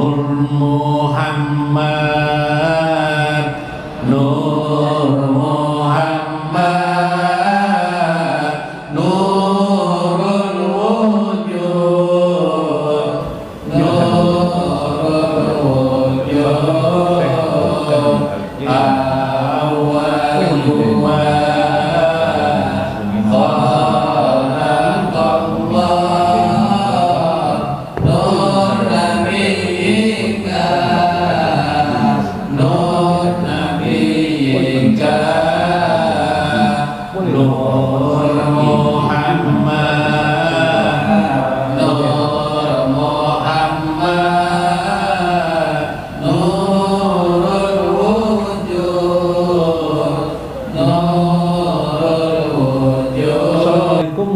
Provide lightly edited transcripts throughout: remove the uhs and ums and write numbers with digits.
Nur Muhammad, Nur Muhammad, Nurul Wujud, Nurul Wujud, awal wa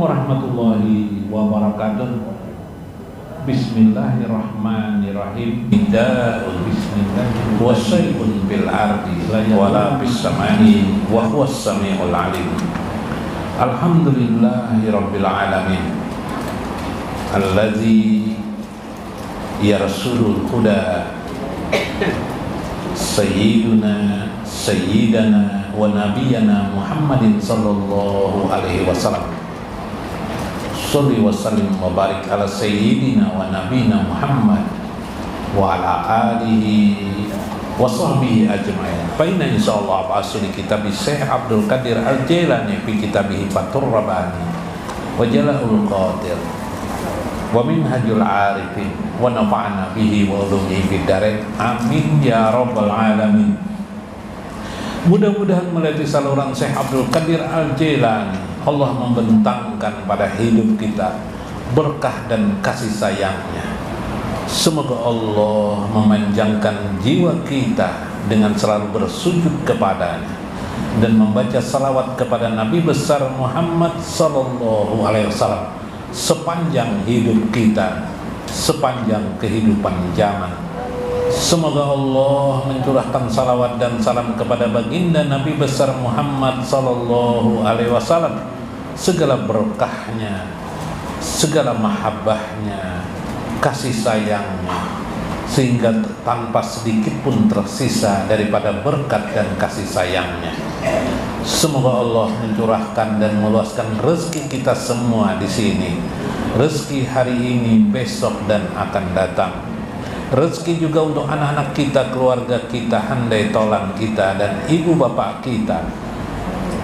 warahmatullahi wabarakatuh. Bismillahirrahmanirrahim. Bida'ul bismillah wa syai'un bil ardi wala bis samai wa huwas samiul alim. Alhamdulillahi rabbil alamin alladzi yarsulul huda sayyidana wa nabiyyana Muhammadin sallallahu alaihi wasallam. Sholli wa sallim wa barik ala sayyidina wa nabiyina Muhammad wa ala alihi wa sahbihi ajma'in. Fa inna insyaallah ba'asuli kitab Syekh Abdul Qadir Al-Jailani fi kitabih Fathur Rabbani wa Jala'ul Qadir wa Minhajul Arifin wa nafa'ana bihi wa ulumihi fid dharain. Amin ya rabbal alamin. Mudah-mudahan melalui saluran Syekh Abdul Qadir Al-Jailani Allah membentangkan pada hidup kita berkah dan kasih sayangnya. Semoga Allah memanjangkan jiwa kita dengan selalu bersujud kepadanya dan membaca salawat kepada Nabi besar Muhammad sallallahu alaihi wasallam sepanjang hidup kita, sepanjang kehidupan zaman. Semoga Allah mencurahkan salawat dan salam kepada baginda Nabi besar Muhammad sallallahu alaihi wasallam, segala berkahnya, segala mahabbahnya, kasih sayangnya, sehingga tanpa sedikit pun tersisa daripada berkat dan kasih sayangnya. Semoga Allah mencurahkan dan meluaskan rezeki kita semua di sini, rezeki hari ini, besok dan akan datang. Rezeki juga untuk anak-anak kita, keluarga kita, handai tolan kita dan ibu bapak kita.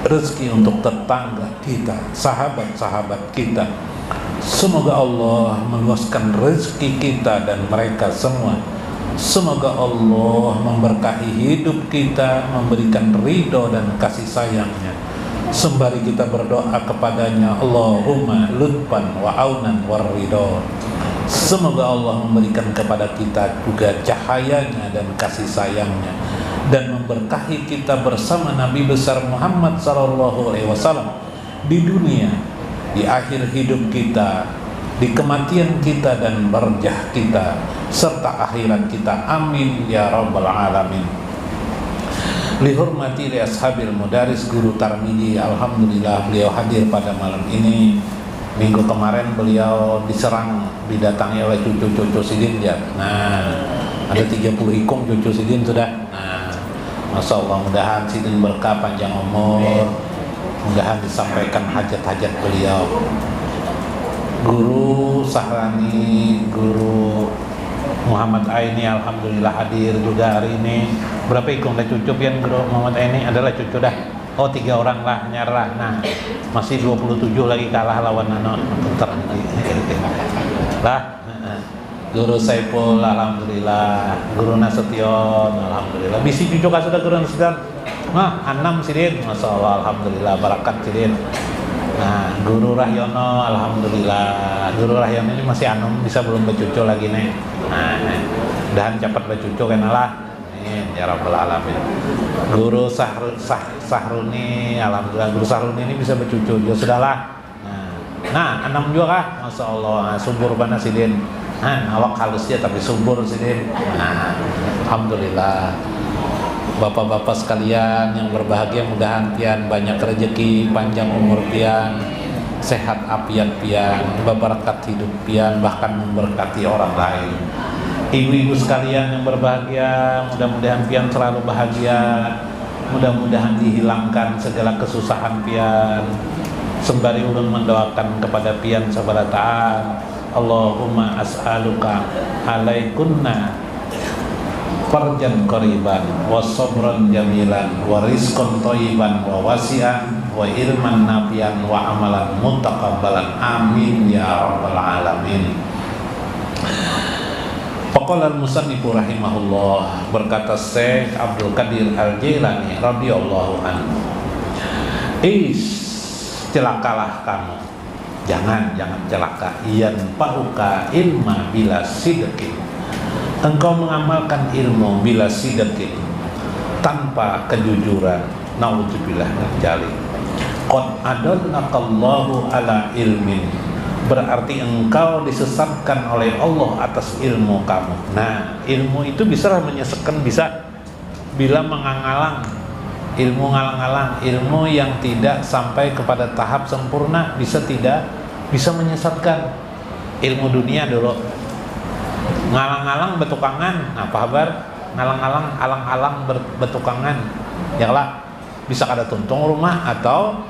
Rezeki untuk tetangga kita, sahabat-sahabat kita. Semoga Allah meluaskan rezeki kita dan mereka semua. Semoga Allah memberkahi hidup kita, memberikan ridho dan kasih sayangnya. Sembari kita berdoa kepadanya, Allahumma lutfan wa aunan wa ridho. Semoga Allah memberikan kepada kita juga cahayanya dan kasih sayangnya dan memberkahi kita bersama Nabi besar Muhammad sallallahu alaihi wasallam di dunia, di akhir hidup kita, di kematian kita dan barjah kita serta akhirat kita. Amin ya rabbal alamin. Lihormati li ashabil mudaris guru Tarmidi, alhamdulillah beliau hadir pada malam ini. Minggu kemarin beliau diserang, didatangi oleh cucu-cucu Sidin ya. Nah, ada 30 ikung cucu Sidin sudah. Nah, Masya Allah, mudahan Sidin berkah panjang umur, mudahan disampaikan hajat-hajat beliau. Guru Sahrani, Guru Muhammad Aini alhamdulillah hadir juga hari ini. Berapa ikung dah cucu pian Guru Muhammad Aini? Adalah cucu dah. Oh 3 orang lah, nyarah. Nah, masih 27 lagi kalah lawan terang lah. Guru Saiful alhamdulillah, Guru Nasution alhamdulillah. Bisi cucu ka sudah Guru Nasution. Nah, 6 Sidin, Masya Allah alhamdulillah, barakat Sidin. Nah, Guru Rahyono alhamdulillah. Guru Rahyono ini masih anum, bisa belum bercucu lagi nih. Nah, dan cepat bercucu kan lah. Ya Rabbal Alamin. Guru Sahruni alhamdulillah, Guru Sahruni ini bisa bercucu juga sudahlah. Nah 6 juga kah? Masya Allah, subur banget Sidin. Awak halus ya tapi subur Sidin. Alhamdulillah. Bapak-bapak sekalian yang berbahagia, mudahan pian banyak rezeki, panjang umur pian, sehat afiat pian, berberkat hidup pian, bahkan memberkati orang lain. Ibu-ibu sekalian yang berbahagia, mudah-mudahan pian selalu bahagia, mudah-mudahan dihilangkan segala kesusahan pian. Sembari ulun mendoakan kepada pian sabara ta'ala, Allahumma as'aluka alaikunna farjan qariban wa sabran jamilan wa rizqan thayyiban wa wasi'an wa ilman nafian wa amalan mutaqabbalan, amin ya rabbal alamin. Faqala al-musannifu rahimahullah, berkata Syekh Abdul Qadir Al-Jailani radhiyallahu anhu, celakalah kamu, jangan celaka, yanfa'uka ilma bila sidqin, engkau mengamalkan ilmu bila sidqin, tanpa kejujuran, naudzubillah min dzalik. Qad adallaqallahu ala ilmin, berarti engkau disesatkan oleh Allah atas ilmu kamu. Nah, ilmu itu bisa menyesatkan, bisa bila mengalang-alang, ilmu ngalang-alang, ilmu yang tidak sampai kepada tahap sempurna bisa menyesatkan. Ilmu dunia dulu ngalang-alang betukangan, nah apa kabar? Ngalang-alang, alang-alang betukangan, ya lah, bisa kada tuntung rumah, atau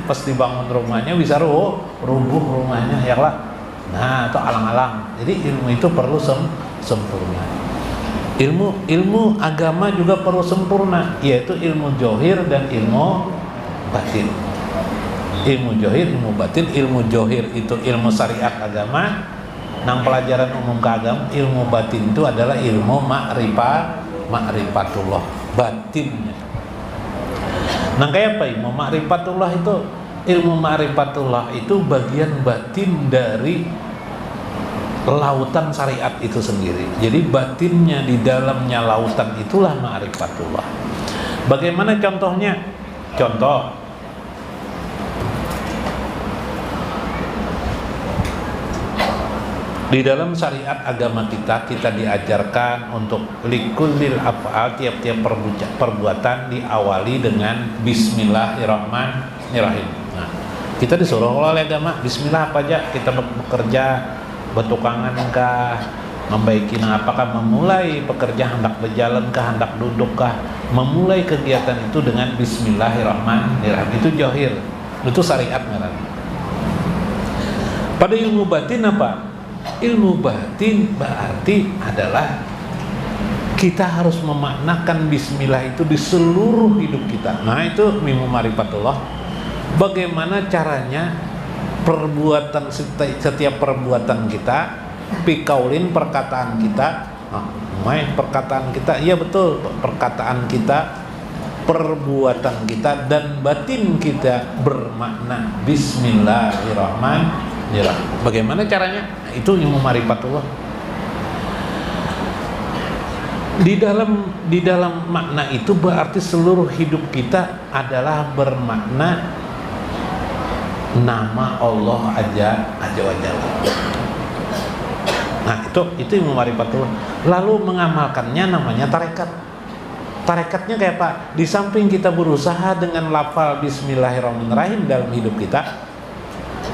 pas dibangun rumahnya bisa rubuh rumahnya, ya lah. Nah, itu alang-alang. Jadi ilmu itu perlu sempurna. Ilmu agama juga perlu sempurna, yaitu ilmu johir dan ilmu batin. Ilmu johir, ilmu batin. Ilmu johir itu ilmu syariat agama, nang pelajaran umum ke agama. Ilmu batin itu adalah ilmu ma'rifatullah, batinnya. Nah, kayak apa ilmu ma'rifatullah itu? Ilmu ma'rifatullah itu bagian batin dari lautan syariat itu sendiri. Jadi batinnya di dalamnya lautan itulah ma'rifatullah. Bagaimana contohnya? Contoh, di dalam syariat agama kita diajarkan untuk likullil af'al, tiap-tiap perbuatan diawali dengan bismillahirrahmanirrahim. Nah, kita disuruh oleh agama bismillah apa aja, kita bekerja, betukangan kah, membaiki apakah, memulai pekerjaan, hendak berjalan kah, hendak duduk kah, memulai kegiatan itu dengan bismillahirrahmanirrahim. Itu johir, itu syariat ngaran. Pada ilmu batin apa? Ilmu batin berarti adalah kita harus memaknakan bismillah itu di seluruh hidup kita. Nah, itu ilmu ma'rifatullah. Bagaimana caranya perbuatan, setiap perbuatan kita, pikaulin, perkataan kita, perkataan kita, iya betul, perkataan kita, perbuatan kita, dan batin kita bermakna bismillahirrahmanirrahim. Bagaimana caranya? Itu ilmu ma'rifatullah. Di dalam makna itu berarti seluruh hidup kita adalah bermakna nama Allah aja wajalla. Nah, itu ilmu ma'rifatullah. Lalu mengamalkannya namanya tarekat. Tarekatnya kayak apa? Di samping kita berusaha dengan lafal bismillahirrahmanirrahim dalam hidup kita,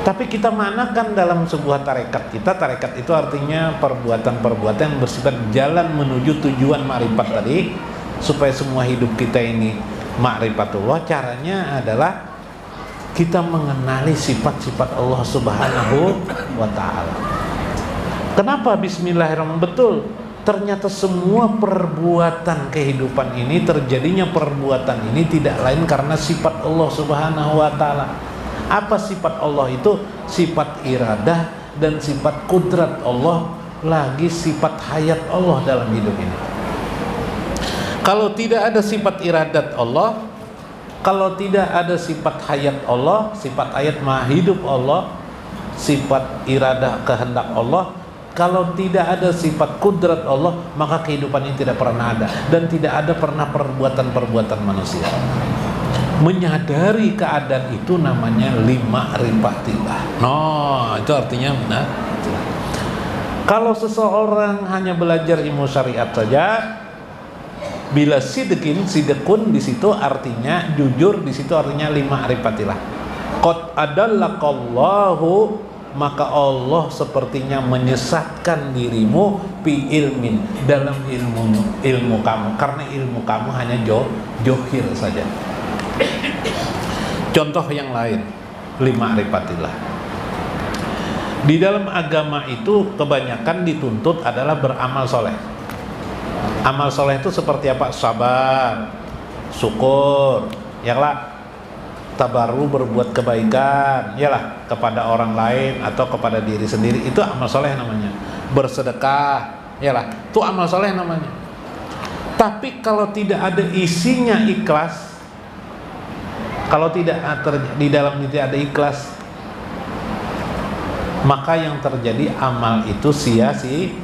tapi kita manakan dalam sebuah tarekat kita. Tarekat itu artinya perbuatan-perbuatan yang bersifat jalan menuju tujuan ma'rifat tadi, supaya semua hidup kita ini ma'rifatullah. Caranya adalah kita mengenali sifat-sifat Allah Subhanahu wa ta'ala. Kenapa bismillahirrahmanirrahim? Betul, ternyata semua perbuatan kehidupan ini, terjadinya perbuatan ini tidak lain karena sifat Allah Subhanahu wa ta'ala. Apa sifat Allah itu? Sifat iradah dan sifat kudrat Allah, lagi sifat hayat Allah dalam hidup ini. Kalau tidak ada sifat iradat Allah, kalau tidak ada sifat hayat Allah, sifat hayat maha hidup Allah, sifat iradah kehendak Allah, kalau tidak ada sifat kudrat Allah, maka kehidupan ini tidak pernah ada, dan tidak ada pernah perbuatan-perbuatan manusia. Menyadari keadaan itu namanya ma'rifatillah. No, itu artinya benar. Kalau seseorang hanya belajar ilmu syariat saja, bila sidqun di situ artinya jujur, di situ artinya ma'rifatillah. Qad adallaqallahu maka Allah sepertinya menyesatkan dirimu fi ilmin, dalam ilmu kamu, karena ilmu kamu hanya johir saja. Contoh yang lain, ma'rifatillah. Di dalam agama itu kebanyakan dituntut adalah beramal soleh. Amal soleh itu seperti apa? Sabar, syukur, yalah, tabaru, berbuat kebaikan, yalah, kepada orang lain atau kepada diri sendiri, itu amal soleh namanya. Bersedekah, yalah, itu amal soleh namanya. Tapi kalau tidak ada isinya ikhlas, kalau tidak di dalam tidak ada ikhlas, maka yang terjadi amal itu sia-sia.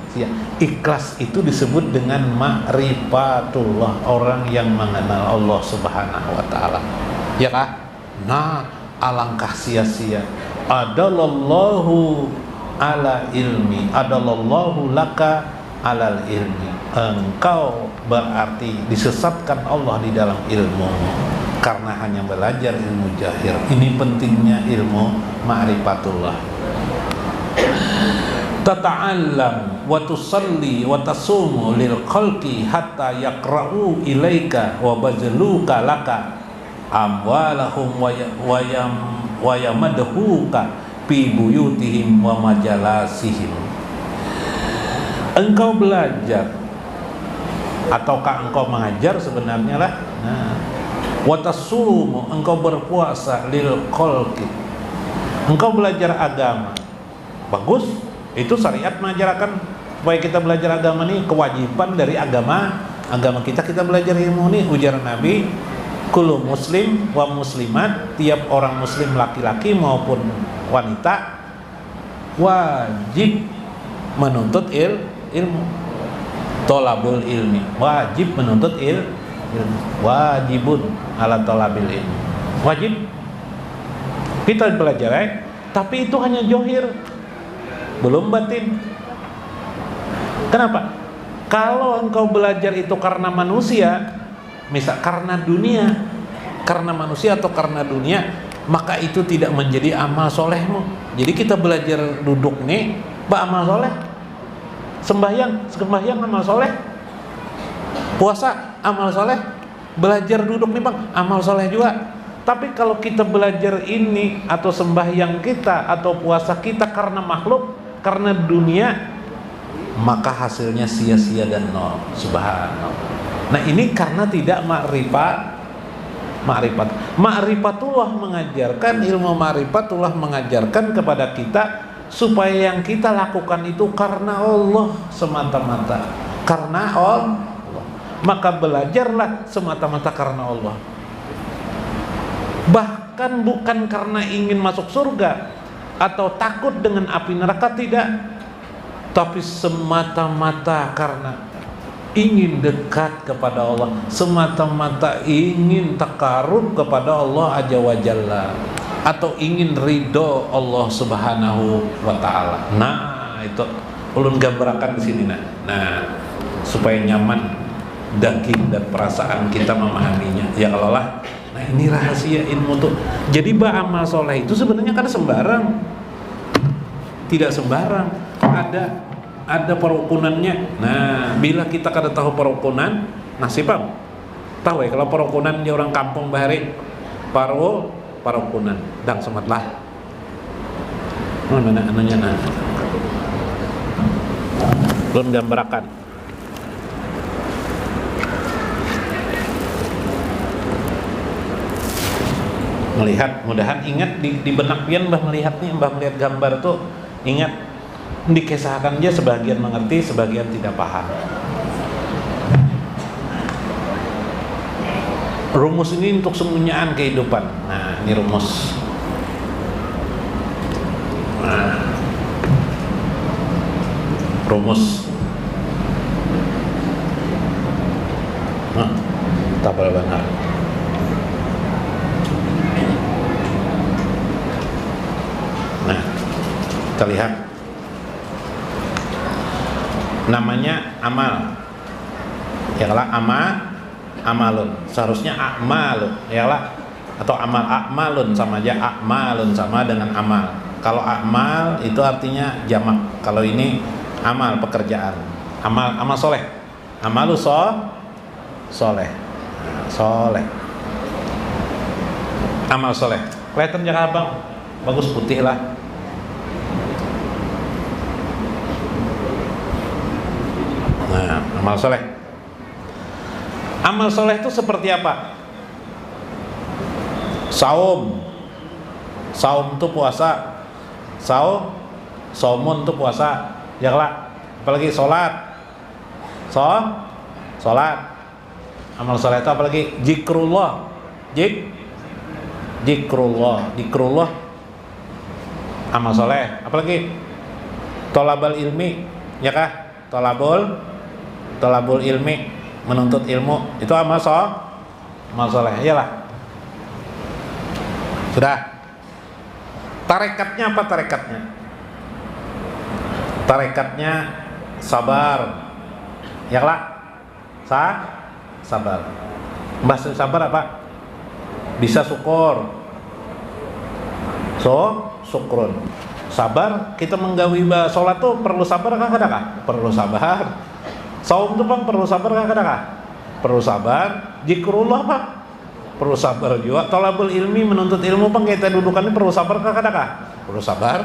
Ikhlas itu disebut dengan ma'rifatullah, orang yang mengenal Allah Subhanahu wa taala. Ya kah? Nah, alangkah sia-sia. Adalallahu ala ilmi, adalallahu laka alal ilmi. Engkau berarti disesatkan Allah di dalam ilmu karena hanya belajar ilmu jahir. Ini pentingnya ilmu ma'rifatullah. Tata'allam wa tusalli wa tasumu lil khalqi hatta yaqra'u ilaika wa bazluka laka amwalahum wa yamadhuka fi buyutihim wa majalasihim. Engkau belajar ataukah engkau mengajar sebenarnya lah. Nah, wa tasumu, engkau berpuasa lil khalqi, engkau belajar agama. Bagus, itu syariat mengajarkan supaya kita belajar agama ini, kewajiban dari agama kita belajar ilmu ini. Ujar Nabi, kullu muslim wa muslimat, tiap orang muslim laki-laki maupun wanita wajib menuntut ilmu. Tolabul ilmi, wajib menuntut ilmu. Wajibun ala tolabil ilmi, wajib kita belajar tapi itu hanya johir, belum batin. Kenapa? Kalau engkau belajar itu karena manusia, misal karena dunia, karena manusia atau karena dunia, maka itu tidak menjadi amal solehmu. Jadi kita belajar duduk nih, amal soleh. Sembahyang amal soleh. Puasa amal soleh. Belajar duduk nih bang, amal soleh juga. Tapi kalau kita belajar ini atau sembahyang kita atau puasa kita karena makhluk, karena dunia, maka hasilnya sia-sia dan nol. Subhanallah. Nah ini karena tidak ma'rifatullah mengajarkan, ilmu ma'rifatullah mengajarkan kepada kita supaya yang kita lakukan itu karena Allah semata-mata, karena Allah. Maka belajarlah semata-mata karena Allah. Bahkan bukan karena ingin masuk surga atau takut dengan api neraka, tidak, tapi semata-mata karena ingin dekat kepada Allah, semata-mata ingin takarub kepada Allah Azza wa Jalla, atau ingin ridho Allah Subhanahu wa taala. Nah, itu ulun gambarkan di sini nah, supaya nyaman daging dan perasaan kita memahaminya. Ya Allah lah. Nah ini rahasia ilmu tuh. Jadi amal soleh itu sebenarnya kan sembarang, tidak sembarang. Ada perukunannya. Nah bila kita kada tahu perukunan, nasibam. Tahu ya kalau perukunan di orang kampung bahari, perukunan dang sematlah. Mana ananya nah. Belum gambarkan. Melihat, mudahan ingat di benak pian mbah melihat gambar tuh, ingat dikisahkan aja, sebagian mengerti, sebagian tidak paham. Rumus ini untuk semuanya kehidupan. Nah ini rumus. Nah, rumus. Nah, tabel benar. Nah, kita lihat. Namanya amal. Ya lah amalun. Seharusnya akmalun, ya lah. Atau amalun sama aja, akmalun sama dengan amal. Kalau amal itu artinya jamak. Kalau ini amal, pekerjaan. Amal soleh. Amalu soleh. Soleh. Amal soleh. Kelihatan jarak abang? Bagus putih lah. Nah, amal soleh. Amal soleh itu seperti apa? Saum. Saum itu puasa. Saumun itu puasa. Ya lah. Apalagi sholat. Sholat. Amal soleh itu apalagi? Zikrullah. Zikrullah. Amal soleh. Apalagi? Tolabal ilmi. Ya kah? Tolabul ilmi, menuntut ilmu. Itu amal soleh. Iyalah. Sudah. Tarekatnya apa tarekatnya? Tarekatnya sabar. Ya lah. Sabar. Bahasa sabar apa? Bisa syukur. Syukrun. Sabar, kita menggawi sholat tuh perlu sabar kah? Perlu sabar. Saum tuh Bang perlu sabar kah? Perlu sabar. Zikrullah Pak perlu sabar juga. Tolabul ilmi, menuntut ilmu Bang, kita dudukannya perlu sabar kah? Perlu sabar.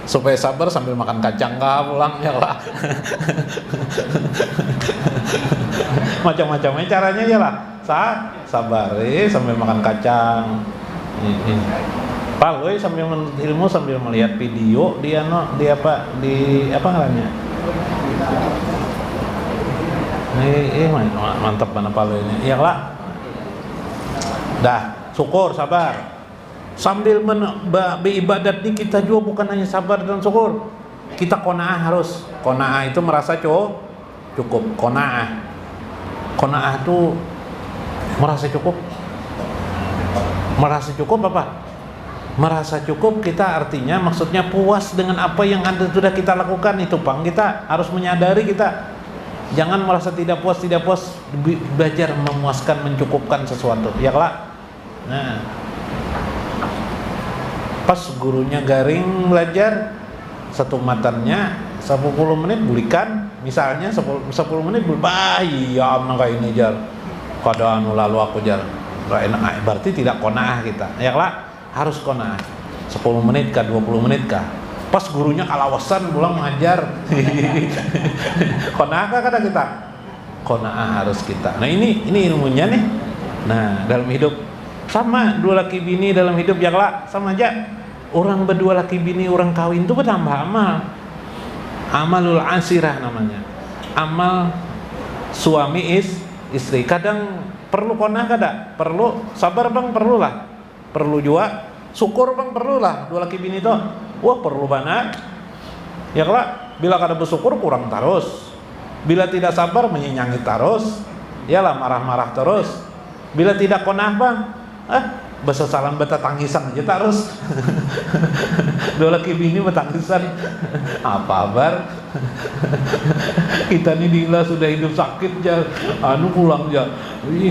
Supaya sabar sambil makan kacang kah pulang ya lah. Macam-macamnya caranya ya lah. Sabar sambil makan kacang. Pak, sambil menuntut ilmu sambil melihat video di apa namanya? Mantap mana Pak ini. Iya lah. Dah, syukur, sabar. Sambil beribadat ini kita juga bukan hanya sabar dan syukur. Kita qanaah harus. Qanaah itu merasa cukup. Qanaah itu merasa cukup. Merasa cukup apa? Merasa cukup kita artinya maksudnya puas dengan apa yang sudah kita lakukan itu Bang. Kita harus menyadari kita jangan merasa tidak puas, belajar memuaskan, mencukupkan sesuatu. Ya lah. Nah, pas gurunya garing belajar satu matanya 10 menit bulikan, misalnya 10 menit ya amna kayak ini jar. Kadang lalu aku jar. Enak, berarti tidak qanaah kita. Ya lah. Harus qanaah 10 menit kah 20 menit kah pas gurunya kalawasan pulang mengajar. Qanaah kah kata kita? Qanaah harus kita. Nah ini ilmunya nih. Nah dalam hidup sama dua laki bini dalam hidup ya lah sama aja. Orang berdua laki bini orang kawin itu bertambah amal. Amalul asirah namanya. Amal suami istri. Kadang perlu qanaah kada? Perlu sabar Bang, perlulah. Perlu juga syukur Bang, perlulah dua laki bini itu. Wah perlu banget. Ya lah, bila kada bersyukur kurang terus. Bila tidak sabar menyenyangi terus. Yalah marah-marah terus. Bila tidak qanaah Bang, besesalan beta tangisan aja terus. Dua laki bini bertangisan. Apa kabar? Kita nih dila sudah hidup sakit ja. Pulang ja.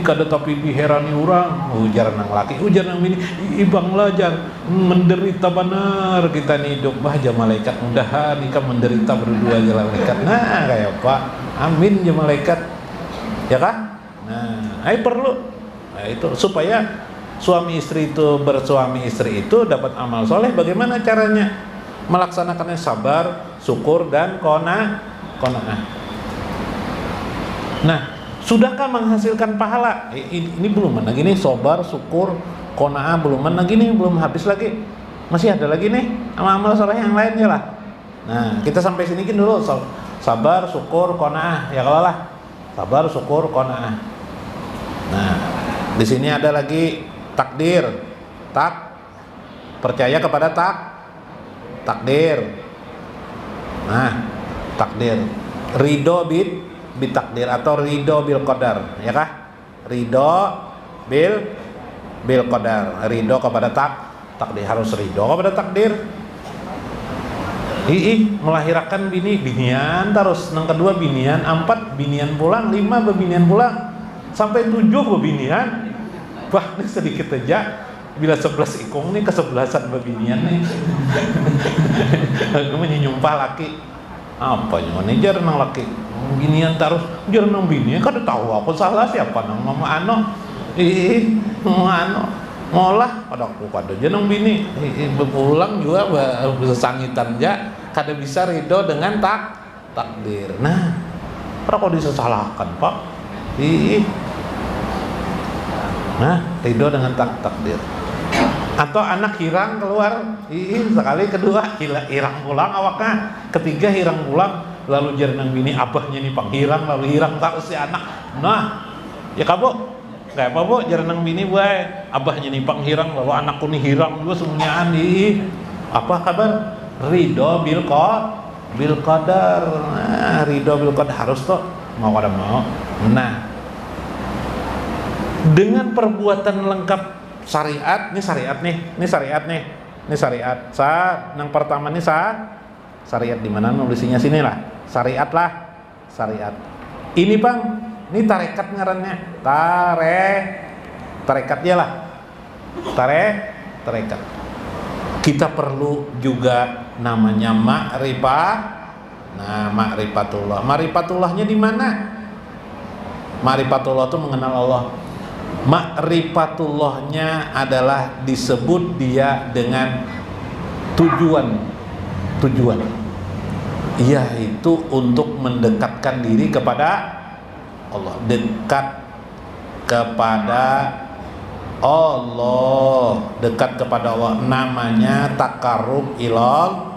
Kada tapi diherani orang. Ujar nang laki, ujar nang bini. Ibang lah jar. Menderita benar kita nih hidup. Ja malaikat mudahan ika menderita berdua aja malaikat. Nah kayak Pak. Amin ya malaikat. Ya kah? Nah, perlu. Nah, itu supaya suami istri itu bersuami istri itu dapat amal soleh. Bagaimana caranya melaksanakannya? Sabar, syukur dan qanaah. Nah, sudahkah menghasilkan pahala? Ini belum lagi nih, sabar, syukur, qanaah belum lagi nih, belum habis lagi. Masih ada lagi nih amal-amal soleh yang lainnya lah. Nah, kita sampai sini dulu. Sabar, syukur, qanaah. Ya kalau lah. Sabar, syukur, qanaah. Nah, di sini ada lagi takdir. Percaya kepada takdir. Nah, takdir. Ridho bil takdir atau ridho bil qadar, ya kah? Ridho bil qadar. Ridho kepada takdir, harus ridho kepada takdir. Melahirkan binian terus, yang kedua binian, 4 binian pulang, 5 bebinian pulang, sampai 7 bebinian. Wah, ini sedikit aja. bila 11 ikung nih kesebelasan babinian nih. Aku menyumpah laki apa manajer nang laki ginian terus jar nang bini kada tahu aku salah siapa nang mama ano mama ano ngolah pada aku kada jeneng bini berulang juga bisa sangitan ja kada bisa ridho dengan takdir. Nah para kok disalahkan pak nah ridho dengan takdir. Atau anak hirang keluar sekali, kedua hirang pulang awaknya, ketiga hirang pulang, lalu jarinang bini abahnya nih panghirang, lalu hirang terus si anak. Nah ya kamu kayak apa bu jarinang bini buai abahnya nih panghirang, lalu anakku nih hirang juga semuanya apa kabar? Ridho bil qadar. Nah, ridho bil qadar harus tuh mau kada mau. Nah dengan perbuatan lengkap syariat, ini syariat yang pertama nih syariat di mana nulisnya sini lah, syariat ini bang, ini tarekat ngarannya tarekatnya lah tarekat. Kita perlu juga namanya ma'rifah. Nah ma'rifatullahnya di mana? Ma'rifatullah itu mengenal Allah. Ma'rifatullahnya adalah disebut dia dengan tujuan yaitu untuk mendekatkan diri kepada Allah, dekat kepada Allah, namanya takarrub ilallah,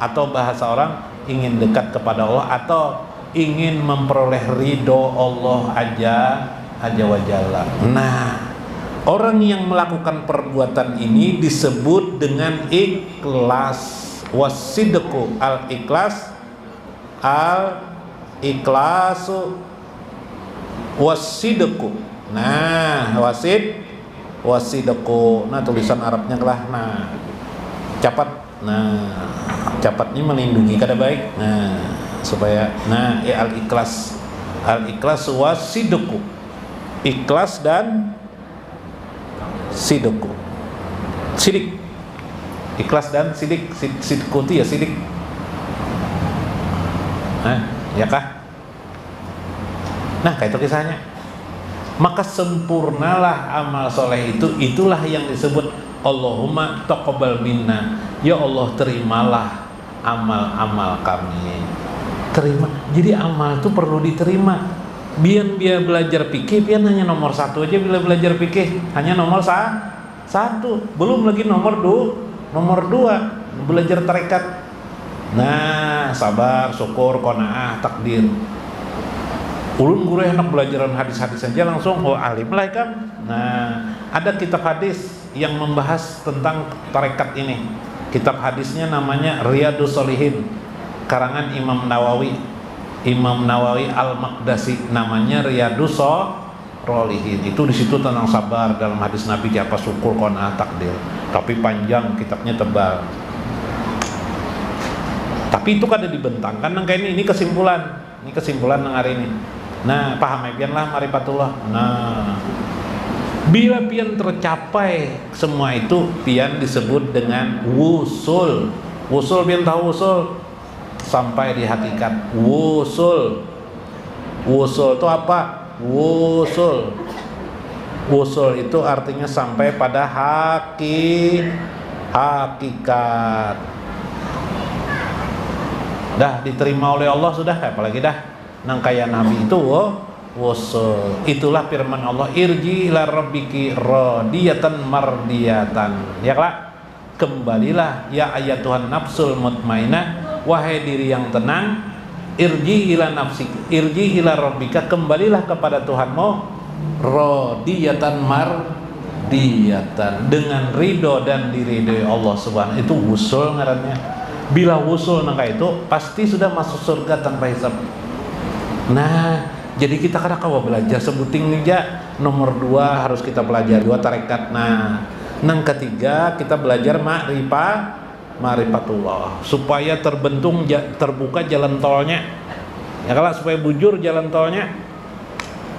atau bahasa orang ingin dekat kepada Allah atau ingin memperoleh ridho Allah aja wa jalla. Nah, orang yang melakukan perbuatan ini disebut dengan ikhlas. Wasidqu al-ikhlasu wasidqu. Nah, wasidqu. Nah, tulisan Arabnya lah. Nah, capat. Nah, capatnya melindungi kada baik. Nah, supaya al-ikhlas wasidqu. Ikhlas dan sidqu. Sidik. Ikhlas dan sidik. Sidqu itu ya sidik. Nah, ya kah? Nah, kayak itu kisahnya. Maka sempurnalah amal soleh itu. Itulah yang disebut Allahumma taqabbal minna. Ya Allah, terimalah amal-amal kami. Terima. Jadi amal itu perlu diterima. Biar belajar fikih, biar hanya nomor 1 aja bila belajar fikih, hanya nomor 1. Belum lagi nomor 2 belajar tarekat. Nah, sabar, syukur, qanaah, takdir. Ulun guru enak belajaran hadis-hadis saja langsung alim lah kan. Nah, ada kitab hadis yang membahas tentang tarekat ini. Kitab hadisnya namanya Riyadhus Shalihin, karangan Imam Nawawi Al-Maqdasi, namanya Riyadhus Shalihin. Itu di situ tentang sabar dalam hadis Nabi, apa syukur, qanaah, takdir. Tapi panjang, kitabnya tebal. Tapi itu kada dibentangkan nang kayak ini kesimpulan. Ini kesimpulan nang hari ini. Nah, paham ya pian lah ma'rifatullah. Nah, bila pian tercapai semua itu, pian disebut dengan wusul. Wusul, pian tahu wusul? Sampai di hakikat. Wusul itu apa? Wusul itu artinya sampai pada hakikat. Dah diterima oleh Allah sudah, apalagi dah nang kaya Nabi itu wusul. Itulah firman Allah, irji ila rabbiki radiyatan mardiyatan. Ya kelak, kembalilah ya ayatuhan nafsul mutmainah, wahai diri yang tenang. Irji ila rabbika, kembalilah kepada Tuhanmu, radiyatan mardiyatan, dengan ridho dan diridhoi Allah Subhanahu. Itu wusul ngarannya. Bila wusul nang itu pasti sudah masuk surga tanpa hisab. Nah, jadi kita kadang-kadang belajar sebuting aja. Nomor 2 harus kita pelajari 2 tarekat. Nah, nang ketiga kita belajar ma'rifatullah supaya terbuka jalan tolnya. Ya kalau supaya bujur jalan tolnya.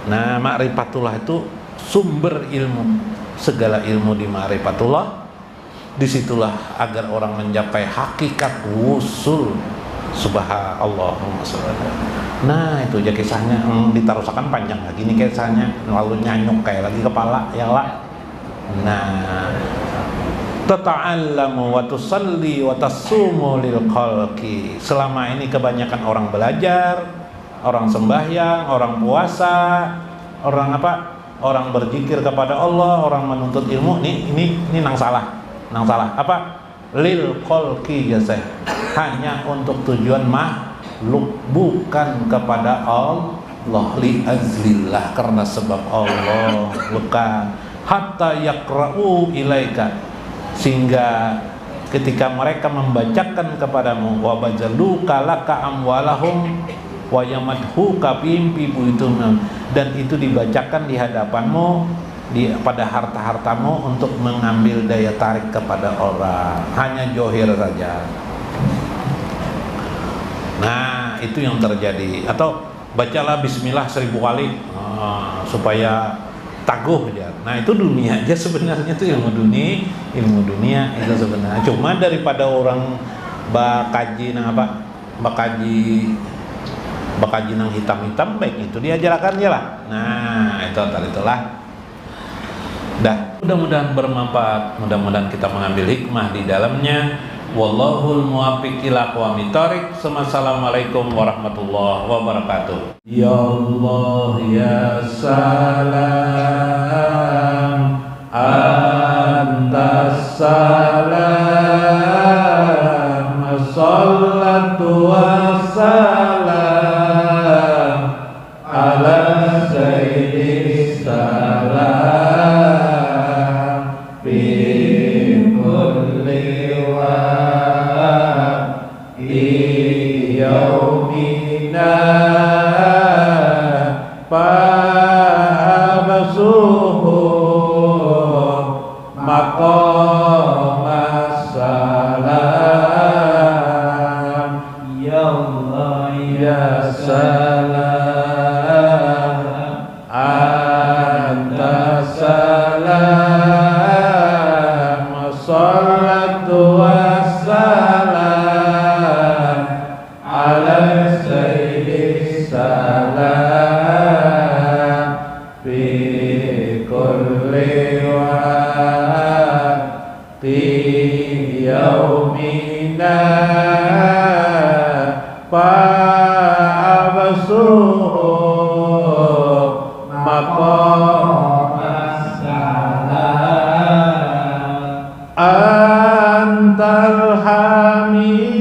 Nah, ma'rifatullah itu sumber ilmu. Segala ilmu di ma'rifatullah. Disitulah agar orang mencapai hakikat wusul. Subhanallahumma sholli. Nah, itu aja kisahnya. Ditarusakan panjang lagi nih kisahnya. Lalu nyanyuk kayak lagi kepala ya lah. Nah, tata'allamu wa tusalli wa tasumu lil khalqi. Selama ini kebanyakan orang belajar, orang sembahyang, orang puasa, orang apa? Orang berzikir kepada Allah, orang menuntut ilmu. Ini nang salah. Apa? Lil khalqi ya Syekh. Hanya untuk tujuan makhluk, bukan kepada Allah, li azlillah, karena sebab Allah, bukan. Hatta yaqra'u ilaika, sehingga ketika mereka membacakan kepadamu, wa bajalu kalaka amwalahum wa yamadhuka bimpi buitum, dan itu dibacakan di hadapanmu, pada harta-hartamu untuk mengambil daya tarik kepada orang, hanya johir saja. Nah, itu yang terjadi. Atau bacalah bismillah 1000 kali supaya taguh ya. Nah, itu dunia aja sebenarnya, itu ilmu dunia itu sebenarnya. Cuma daripada orang bakaji nang hitam-hitam, baik itu diajarkan ya lah. Nah, itulah. Dah, mudah-mudahan bermanfaat, mudah-mudahan kita mengambil hikmah di dalamnya. Wallahul muwaffiq ila aqwamit thoriq. Assalamualaikum warahmatullahi wabarakatuh. Ya Allah ya salam, antas salam, sholatu wassalam ala sayyidis salam. Antal hamid